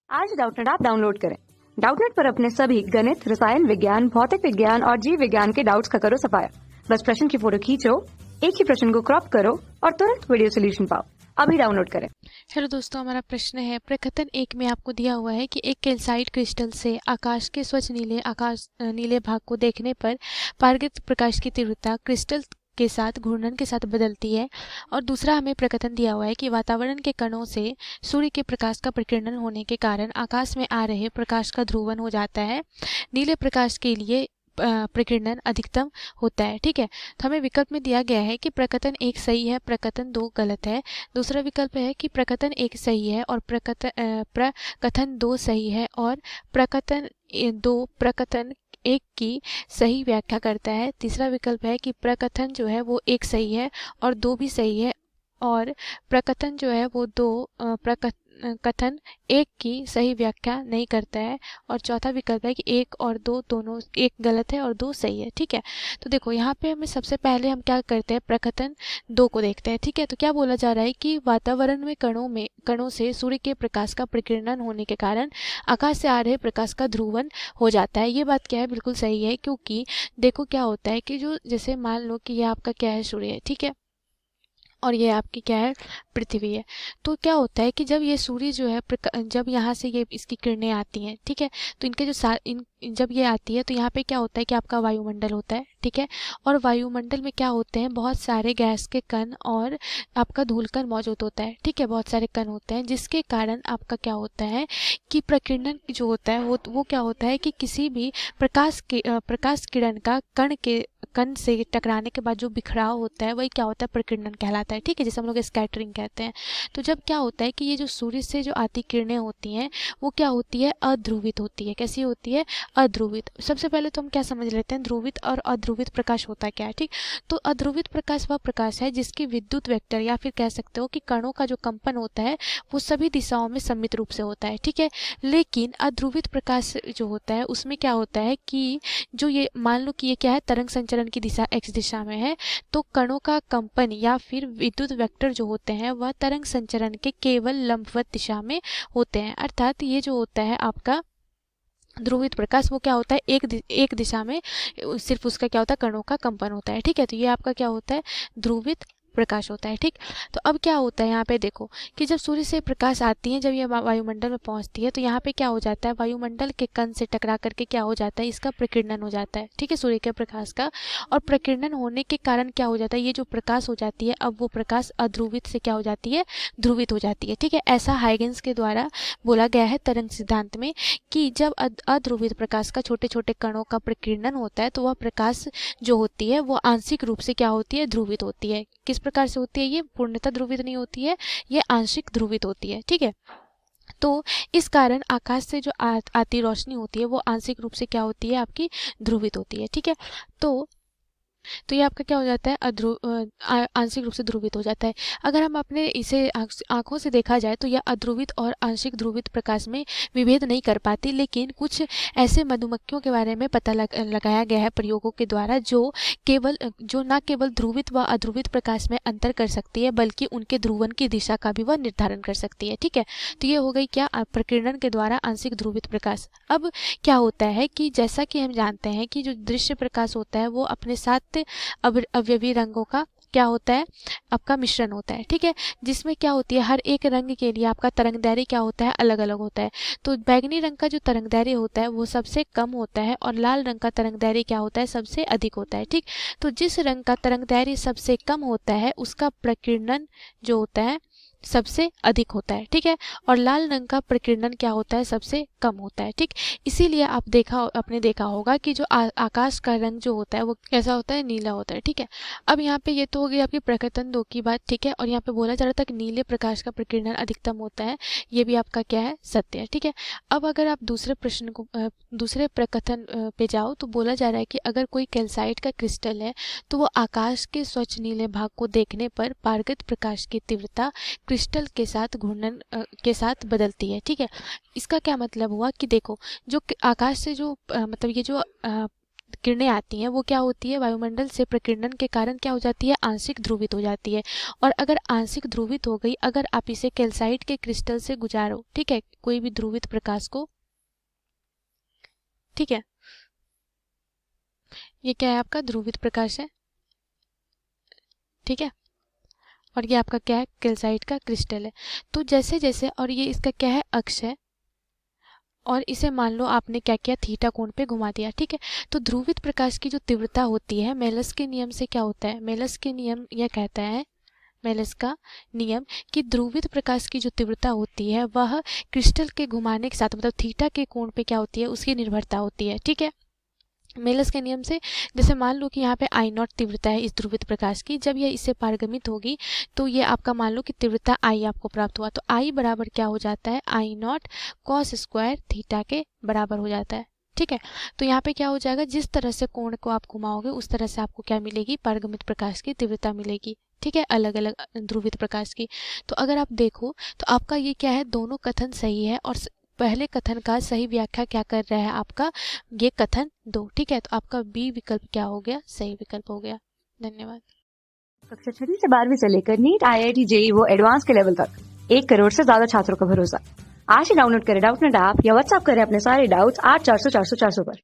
आज Doubtnut app download करें। Doubtnut पर अपने सभी गणित, रसायन विज्ञान, भौतिक विज्ञान और जीव विज्ञान के डाउट्स का करो सफाया। बस प्रश्न की फोटो खींचो, एक ही प्रश्न को क्रॉप करो और तुरंत वीडियो सोल्यूशन पाओ। अभी डाउनलोड करें। हेलो दोस्तों, हमारा प्रश्न है प्रकथन 1 में आपको दिया हुआ है कि एक कैल्साइट क्रिस्टल से आकाश के स्वच्छ नीले भाग को देखने पर पारगत प्रकाश की तीव्रता क्रिस्टल के साथ घूर्णन के साथ बदलती है। और दूसरा हमें प्रकथन दिया हुआ है कि वातावरण के कणों से सूर्य के प्रकाश का प्रकीर्णन होने के कारण आकाश में आ रहे प्रकाश का ध्रुवन हो जाता है। नीले प्रकाश के लिए प्रकीर्णन अधिकतम होता है। ठीक है, तो हमें विकल्प में दिया गया है कि प्रकथन 1 सही है, प्रकथन 2 गलत है। दूसरा विकल्प है कि प्रकथन 1 सही है और प्रकथन 2 सही है और प्रकथन 2 प्रकथन 1 की सही व्याख्या करता है। तीसरा विकल्प है कि प्रकथन जो है वो 1 सही है और 2 भी सही है और प्रकथन जो है वो 2 कथन 1 की सही व्याख्या नहीं करता है। और चौथा विकल्प है कि 1 और 2 दोनों, 1 गलत है और 2 सही है। ठीक है, तो देखो यहाँ पे हमें सबसे पहले हम क्या करते हैं, प्रकथन 2 को देखते हैं। ठीक है, तो क्या बोला जा रहा है कि वातावरण में कणों से सूर्य के प्रकाश का प्रकीर्णन होने के कारण आकाश से आ रहे प्रकाश का ध्रुवन हो जाता है। ये बात क्या है, बिल्कुल सही है, क्योंकि देखो क्या होता है कि जो जैसे मान लो कि ये आपका क्या है, सूर्य है। ठीक है, और ये आपकी क्या है, पृथ्वी है। तो क्या होता है कि जब ये सूर्य जो है जब यहाँ से ये इसकी किरणें आती हैं, ठीक है, तो इनके जो जब ये आती है तो यहाँ पे क्या होता है कि आपका वायुमंडल होता है। ठीक है, और वायुमंडल में क्या होते हैं, बहुत सारे गैस के कण और आपका धूलकण मौजूद होता है। ठीक है, बहुत सारे कण होते हैं जिसके कारण आपका क्या होता है कि प्रकीर्णन जो होता है वो क्या होता है कि किसी भी प्रकाश किरण का कण से टकराने के बाद जो बिखराव होता है वही क्या होता है, प्रकीर्णन कहलाता है। ठीक है, जैसे हम लोग स्कैटरिंग कहते हैं। तो जब क्या होता है कि ये जो सूर्य से जो आती किरणें होती हैं वो क्या होती है, अध्रुवित होती है। कैसी होती है, अध्रुवित। सबसे पहले तो हम क्या समझ लेते हैं, ध्रुवित और अध्रुवित प्रकाश होता क्या है। ठीक, तो अध्रुवित प्रकाश वह प्रकाश है जिसकी विद्युत वेक्टर या फिर कह सकते हो कि कणों का जो कंपन होता है वो सभी दिशाओं में सममित रूप से होता है। ठीक है, लेकिन अध्रुवित प्रकाश जो होता है उसमें क्या होता है कि जो ये मान लो कि ये क्या है, तरंग संचरण की दिशा x दिशा में है, तो कणों का कंपन या फिर विद्युत वेक्टर जो होते हैं वह तरंग संचरण के केवल लंबवत दिशा में होते हैं। अर्थात ये जो होता है आपका ध्रुवित प्रकाश वो क्या होता है, एक दिशा में सिर्फ उसका क्या होता है, कणों का कंपन होता है। ठीक है, तो ये आपका क्या होता है, ध्रुवित प्रकाश होता है। ठीक, तो अब क्या होता है यहाँ पे देखो कि जब सूर्य से प्रकाश आती है, जब ये वायुमंडल में पहुंचती है तो यहाँ पे क्या हो जाता है, वायुमंडल के कण से टकरा करके क्या हो जाता है, इसका प्रकीर्णन हो जाता है। ठीक है, सूर्य के प्रकाश का, और प्रकीर्णन होने के कारण क्या हो जाता है, ये जो प्रकाश हो जाती है अब वो प्रकाश अध्रुवित से क्या हो जाती है, ध्रुवित हो जाती है। ठीक है, ऐसा हाइगेंस के द्वारा बोला गया है तरंग सिद्धांत में कि जब अध्रुवित प्रकाश का छोटे छोटे कणों का प्रकीर्णन होता है तो वह प्रकाश जो होती है वो आंशिक रूप से क्या होती है, ध्रुवित होती है। किस प्रकार से होती है, ये पूर्णतः ध्रुवित नहीं होती है, ये आंशिक ध्रुवित होती है। ठीक है, तो इस कारण आकाश से जो आती रोशनी होती है वो आंशिक रूप से क्या होती है, आपकी ध्रुवित होती है। ठीक है, तो ये आपका क्या हो जाता है, आंशिक रूप से ध्रुवित हो जाता है। अगर हम अपने इसे आंखों से देखा जाए तो यह अध्रुवित और आंशिक ध्रुवित प्रकाश में विभेद नहीं कर पाती, लेकिन कुछ ऐसे मधुमक्खियों के बारे में पता लगाया गया है प्रयोगों के द्वारा जो न केवल ध्रुवित व अध्रुवित प्रकाश में अंतर कर सकती है बल्कि उनके ध्रुवन की दिशा का भी वह निर्धारण कर सकती है। ठीक है, तो ये हो गई क्या, प्रकीर्णन के द्वारा आंशिक ध्रुवित प्रकाश। अब क्या होता है कि जैसा कि हम जानते हैं कि जो दृश्य प्रकाश होता है वो अपने साथ अवयवी रंगों का क्या होता है, आपका मिश्रण होता है। ठीक है, जिसमें क्या होती है, हर एक रंग के लिए आपका तरंगदैर्घ्य क्या होता है, अलग अलग होता है। तो बैगनी रंग का जो तरंगदैर्घ्य होता है वो सबसे कम होता है और लाल रंग का तरंगदैर्घ्य क्या होता है, सबसे अधिक होता है। ठीक, तो जिस रंग का तरंगदैर्घ्य सबसे कम होता है उसका प्रकीर्णन जो होता है सबसे अधिक होता है। ठीक है, और लाल रंग का प्रकीर्णन क्या होता है, सबसे कम होता है। ठीक, इसीलिए आपने देखा होगा कि जो आकाश का रंग जो होता है वो कैसा होता है, नीला होता है। ठीक है, अब यहाँ पे ये तो हो गई आपकी प्रकथन 2 की बात। ठीक है, और यहाँ पे बोला जा रहा था कि नीले प्रकाश का प्रकीर्णन अधिकतम होता है, ये भी आपका क्या है, सत्य है। ठीक है, अब अगर आप दूसरे प्रकथन पे जाओ तो बोला जा रहा है कि अगर कोई कैल्साइट का क्रिस्टल है तो वो आकाश के स्वच्छ नीले भाग को देखने पर पारगत प्रकाश की तीव्रता क्रिस्टल के साथ घूर्णन के साथ बदलती है। ठीक है, इसका क्या मतलब हुआ कि देखो जो आकाश से जो मतलब ये जो किरणें आती हैं वो क्या होती है, वायुमंडल से प्रकीर्णन के कारण क्या हो जाती है, आंशिक ध्रुवित हो जाती है। और अगर आंशिक ध्रुवित हो गई, अगर आप इसे कैल्साइट के क्रिस्टल से गुजारो, ठीक है, कोई भी ध्रुवित प्रकाश को, ठीक है, ये क्या है आपका ध्रुवित प्रकाश है, ठीक है, और ये आपका क्या है, कैल्साइट का क्रिस्टल है। तो जैसे जैसे, और ये इसका क्या है, अक्ष है, और इसे मान लो आपने क्या किया, थीटा कोण पे घुमा दिया, ठीक है। तो ध्रुवित प्रकाश की जो तीव्रता होती है, मेलस के नियम से क्या होता है, मेलस के नियम यह कहता है, मेलस का नियम कि ध्रुवित प्रकाश की जो तीव्रता होती है वह क्रिस्टल के घुमाने के साथ, मतलब थीटा के कोण पे क्या होती है, उसकी निर्भरता होती है, ठीक है। मेलस के नियम से जैसे मान लो कि यहाँ पे आई नॉट तीव्रता है इस ध्रुवित प्रकाश की, जब यह इससे पारगमित होगी तो ये आपका मान लो कि तीव्रता आई आपको प्राप्त हुआ, तो आई बराबर क्या हो जाता है, आई नॉट कॉस स्क्वायर थीटा के बराबर हो जाता है, ठीक है। तो यहाँ पे क्या हो जाएगा, जिस तरह से कोण को आप घुमाओगे उस तरह से आपको क्या मिलेगी, पारगमित प्रकाश की तीव्रता मिलेगी, ठीक है, अलग अलग ध्रुवित प्रकाश की। तो अगर आप देखो तो आपका ये क्या है, दोनों कथन सही है, और पहले कथन का सही व्याख्या क्या कर रहा है आपका, ये कथन 2, ठीक है। तो आपका बी विकल्प क्या हो गया, सही विकल्प हो गया। धन्यवाद। कक्षा 6 से 12वीं से लेकर नीट, IIT, JEE वो एडवांस के लेवल तक 1 करोड़ से ज्यादा छात्रों का भरोसा। आज ही डाउनलोड करें डाउटनेट ऐप या व्हाट्सएप करें अपने सारे डाउट्स 8400 400 400 पर।